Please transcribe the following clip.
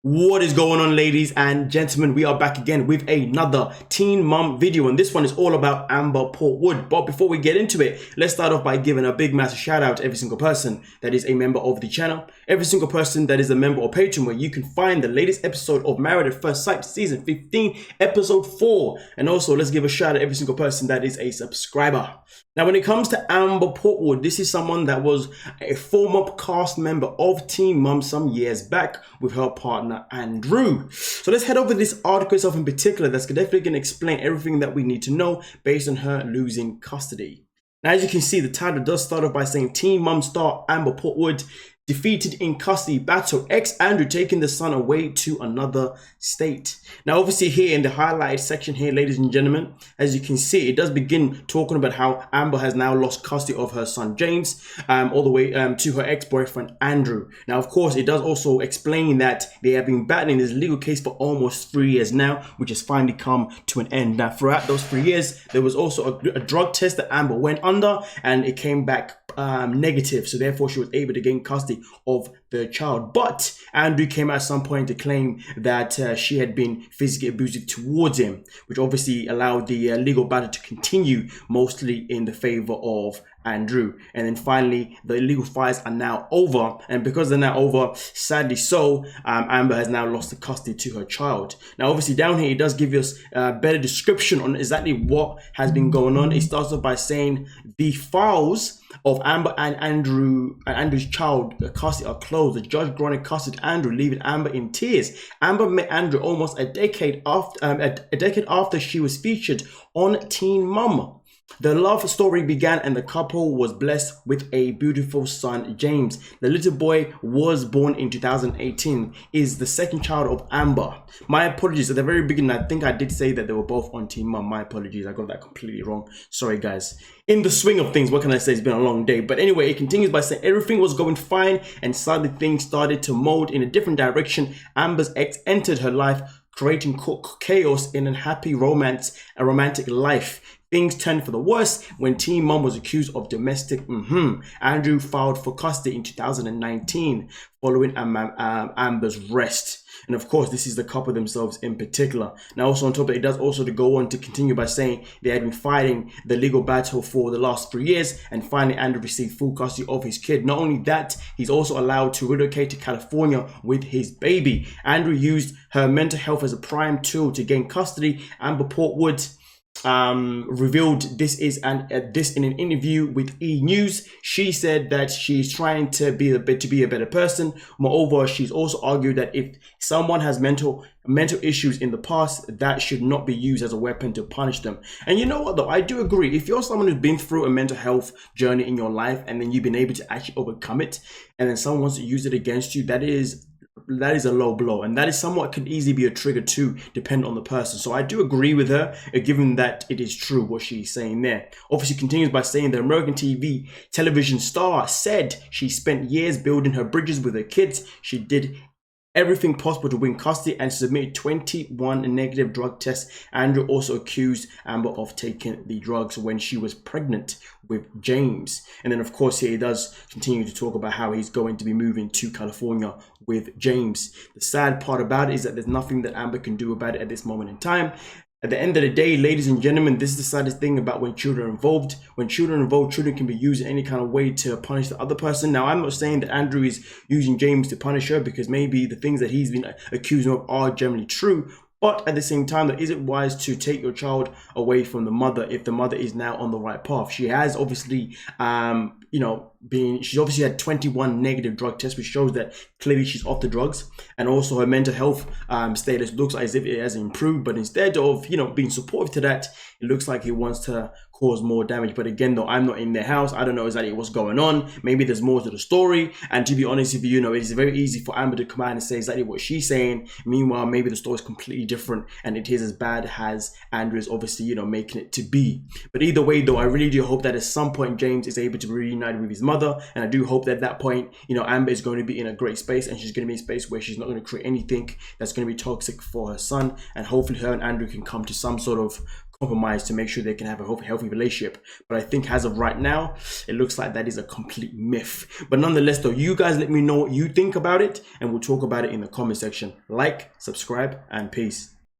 What is going on, ladies and gentlemen? We are back again with another teen mom video, and this one is all about Amber Portwood. But before we get into it, let's start off by giving a big massive shout out to every single person that is a member of the channel, every single person that is a member or patron, where you can find the latest episode of Married at First Sight season 15 episode 4. And also let's give a shout out to every single person that is a subscriber. Now, when it comes to Amber Portwood, this is someone that was a former cast member of Teen Mum some years back with her partner Andrew. So let's head over to this article itself in particular that's definitely going to explain everything that we need to know based on her losing custody. Now, as you can see, the title does start off by saying Teen Mum star Amber Portwood defeated in custody battle, ex-Andrew taking the son away to another state. Now, obviously here in the highlighted section here, ladies and gentlemen, as you can see, it does begin talking about how Amber has now lost custody of her son James, all the way to her ex-boyfriend Andrew. Now, of course, it does also explain that they have been battling this legal case for almost 3 years now, which has finally come to an end. Now, throughout those 3 years, there was also a drug test that Amber went under, and it came back negative, so therefore she was able to gain custody of the child. But Andrew came at some point to claim that she had been physically abusive towards him, which obviously allowed the legal battle to continue, mostly in the favor of Andrew. And then finally, the legal fights are now over, and because they're now over, sadly so, Amber has now lost the custody to her child. Now, obviously down here, it does give us a better description on exactly what has been going on. It starts off by saying the files of Amber and Andrew's child custody are closed. The judge granted custody to Andrew, leaving Amber in tears. Amber met Andrew almost a decade after she was featured on Teen Mum. The love story began and the couple was blessed with a beautiful son, James. The little boy was born in 2018, is the second child of Amber. My apologies, at the very beginning, I think I did say that they were both on Teen Mum. My apologies, I got that completely wrong. Sorry, guys. In the swing of things, what can I say? It's been a long day. But anyway, it continues by saying everything was going fine and suddenly things started to mold in a different direction. Amber's ex entered her life, creating chaos in a romantic life. Things turned for the worse when Teen Mum was accused of domestic. Andrew filed for custody in 2019 following Amber's arrest. And of course, this is the couple themselves in particular. Now, also on top of it, it does also to go on to continue by saying they had been fighting the legal battle for the last 3 years, and finally Andrew received full custody of his kid. Not only that, he's also allowed to relocate to California with his baby. Andrew used her mental health as a prime tool to gain custody. Amber Portwood revealed this in an interview with E! News. She said that she's trying to be a better person. Moreover, she's also argued that if someone has mental issues in the past, that should not be used as a weapon to punish them. And you know what though, I do agree. If you're someone who's been through a mental health journey in your life and then you've been able to actually overcome it, and then someone wants to use it against you, that is a low blow, and that is somewhat could easily be a trigger too, depend on the person. So I do agree with her, given that it is true what she's saying there. Obviously continues by saying the American television star said she spent years building her bridges with her kids. She did everything possible to win custody and submitted 21 negative drug tests. Andrew also accused Amber of taking the drugs when she was pregnant with James. And then of course here he does continue to talk about how he's going to be moving to California with James. The sad part about it is that there's nothing that Amber can do about it at this moment in time. At the end of the day, ladies and gentlemen, this is the saddest thing about when children are involved. When children are involved, children can be used in any kind of way to punish the other person. Now, I'm not saying that Andrew is using James to punish her, because maybe the things that he's been accused of are generally true. But at the same time, is it wise to take your child away from the mother if the mother is now on the right path? She has obviously, she's obviously had 21 negative drug tests, which shows that clearly she's off the drugs. And also her mental health status looks as if it has improved. But instead of, being supportive to that, it looks like he wants to cause more damage. But again, though, I'm not in their house. I don't know exactly what's going on. Maybe there's more to the story. And to be honest with you, it's very easy for Amber to come out and say exactly what she's saying. Meanwhile, maybe the story is completely different and it is as bad as Andrew is obviously, making it to be. But either way, though, I really do hope that at some point James is able to be reunited with his mother. And I do hope that at that point, Amber is going to be in a great space, and she's going to be in a space where she's not going to create anything that's going to be toxic for her son. And hopefully her and Andrew can come to some sort of compromise to make sure they can have a healthy relationship. But I think as of right now, it looks like that is a complete myth. But nonetheless though, you guys let me know what you think about it, and we'll talk about it in the comment section. Like, subscribe, and peace.